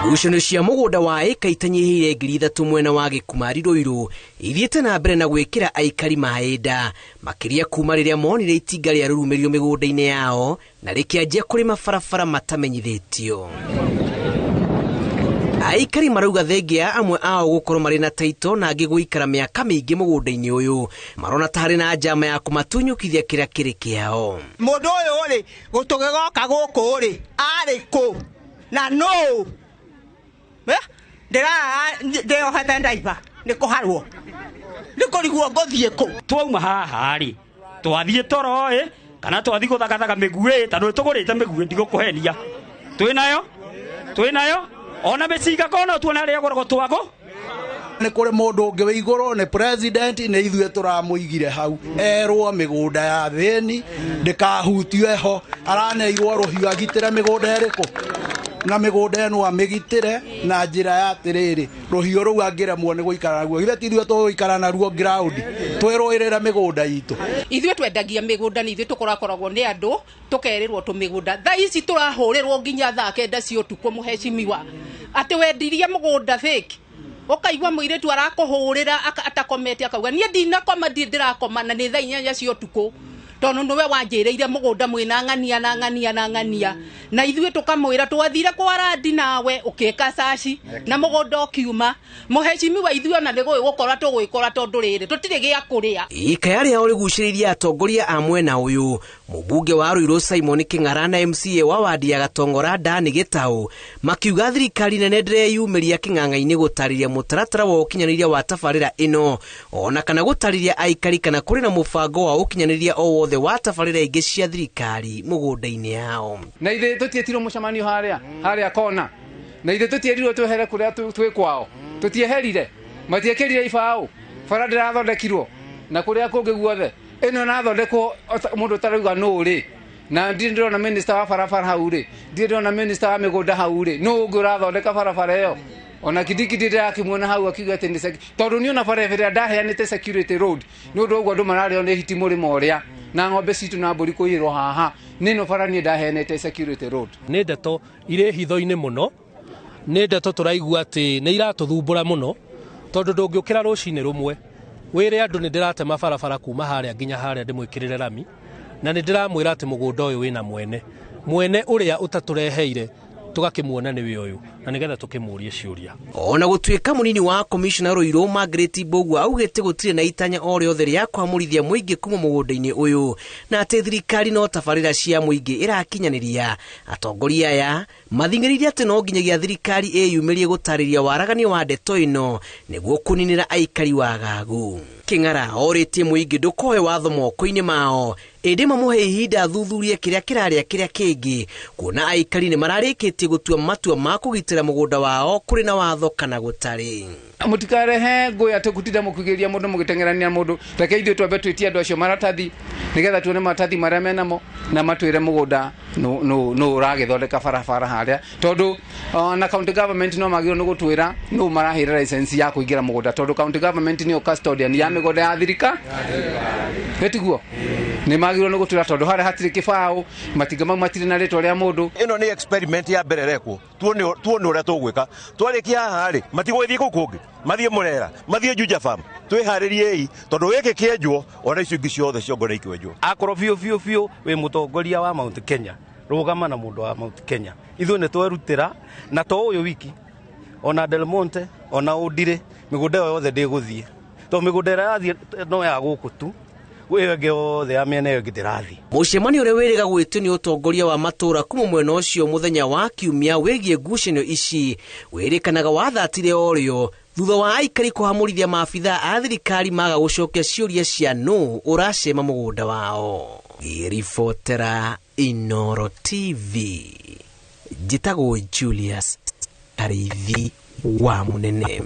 Ngucanio cia mugunda wa eka itanyihire 3,000 mwena wa Gikumari Ruiru ithiete na mbere na gwikira aikari maenda makiria kuma riria monire itinga ria rurumirio migunda-ini yao na rikianjia kurima barabara matamenyithitio. Aikari marauga thengia amwe ao gukorwo mari na taito na angi guikara miaka mingi mugunda-ini uyu marona tari na njama ya kumatunyukithia kiria kiri kiao. Mundu uyu ri gutugigoka guku ri ari ku na no ndeo hata ndaiva nikuharwo nikuriguo ngothie ku twauma haha ri twathie toro kana twathi guthagathaka migui tandu tugurite migui ndigukuhenia twinayo ona meciga kono tuona ria gorgo twako ni kuri mundu ungi wi iguru ni president ni ithue turamuigire hau erwo migunda ya thini ndikahutio ho araneirwo ruhiu agitire migunda iriku na migunda eno amigitire na njira ya tiriri ruhiu ru angiremwo ni guikara naguo ithe tithue tuguikara naruo ground twirwirira migunda itu ithue twendagia migunda ni ithue tukorakoragwo ni andu tukerirwo tu migunda tha ici turahurirwo nginya thaa 9 cia utuku muheshimiwa ati wendirie mugunda fake ukaigwa muiretu arakuhurira atakomete akauga nie ndinakoma ndirakoma na ni thaa 4 cia utuku tondu niwe wanjireire mugunda mwina ng'ania na ithue tukamwira twathire kwa radi nawe ukeka saci na mugunda ukiuma muheshimiwa ithue na ndigui gukora tugwikora tondu riri tutire gia kuria ikaya ria riguciriria atongoria a mwena uyu mubunge wa Ruiru Simon King'ara na MCA wa wadi ya Gatongora Dani Gitau makiuga thirikari nene ndreyumiria king'ang'a-ini gutariria mutaratara wa ukinyaniria wa tabarira ino ona kana gutariria aikari kana kuri na mubango wa ukinyaniria o wothe wa tabarira ingi cia thirikari mugunda-ini yao. Na ithe tutietirwo mucemanio haria kona na ithe tutierirwo twehere kuria twi kwao tutieherire matiekirire ibao bara ndirathondekirwo na kuria kungi guothe ino nathondekwo mundu tarauga no ri na ndirona minister wa barabara hau ri ndirona minister wa migunda hau ri no ungi urathondeka barabara iyo ona kidikidi ndakimwona hau akiuga ati ni tondu ni ona barabara ndaheanite security road ni undu uguo andu marario ni hiti murimo uria na ng'ombe citu na mburi kuirwo haha nino bara ni ndaheanite security road ni ndeto ire hitho-ini muno ni ndeto turaigua ati ni iratuthumbura muno tondu ndungiukira rucini rumwe wire andu ni ndiratema barabara kuma haria nginya haria ndimwikirire rami na ni ndiramwira ati mugunda uyu wina mwene uria utatureheire tugakimuona niwe uyu na nigetha tukimurie ciuria. Ona gutuika munini wa commissioner Ruiru Margaret Mbugua augite gutire na itanya o riothe ria kwamurithia muingi kuma mugunda-ini uyu na ati thirikari no tabarira cia muingi irakinyaniria atongoria aya mathingiririe ati no nginyagia thirikari iyumirie gutariria waragania wa ndeto ino niguo kuninira aikari wagagu. King'ara oritie muingi ndukoe watho moko-ini mao indi mamuhe ihinda thuthurie kiria kiraria kiria kingi kuona aikari ni mararikitie gutua matua ma kugitira mugunda wao kuri na watho kana gutari. Mutikarehe ngui ati gutida mukugiria mundu mugitengerania mundu reke ithue twambe twitie andu acio maratathi nigetha tuone maratathi maria menamo na matwire mugunda no uragithondeka barabara haria tondu na county government no magiro no gutwira no marahira license ya kuingira mugunda tondu county government ni o custodian ya migunda ya thirika betiguo ni magiro no gutwira tondu haria hatiri kibao matinga mau matiri na ritwa ria mundu ino ni experiment ya mbere rekwo tuone uria tugwika twarikia haha ri matigwithie kukungi mathie Murera mathie Juja farm twiharirie tondu wiki kienjwo ona icio ingi ciothe ciongore ikwenjwo akoro fiu we mutongoria wa Mount Kenya rugama na mundu wa Mount Kenya ithue ne twerutira na to uyu wiki ona Del Monte ona Udire migunda yothe ndiguthie to migunda irathie no ya guku tu wege othe ya miena yo gitirathi. Mucemanio ure wiriga gwitio ni utongoria wa matura kuma mwena ucio muthenya wa kiumia wigie ngucanio ici wirikanaga wathatire orio thutha wa aikari kuhamurithia maabitha a thirikari maga gucokia ciuria cia no uracema mugunda wao. Giribotera Inooro TV Jitagwo Julius Arithi wa Munene.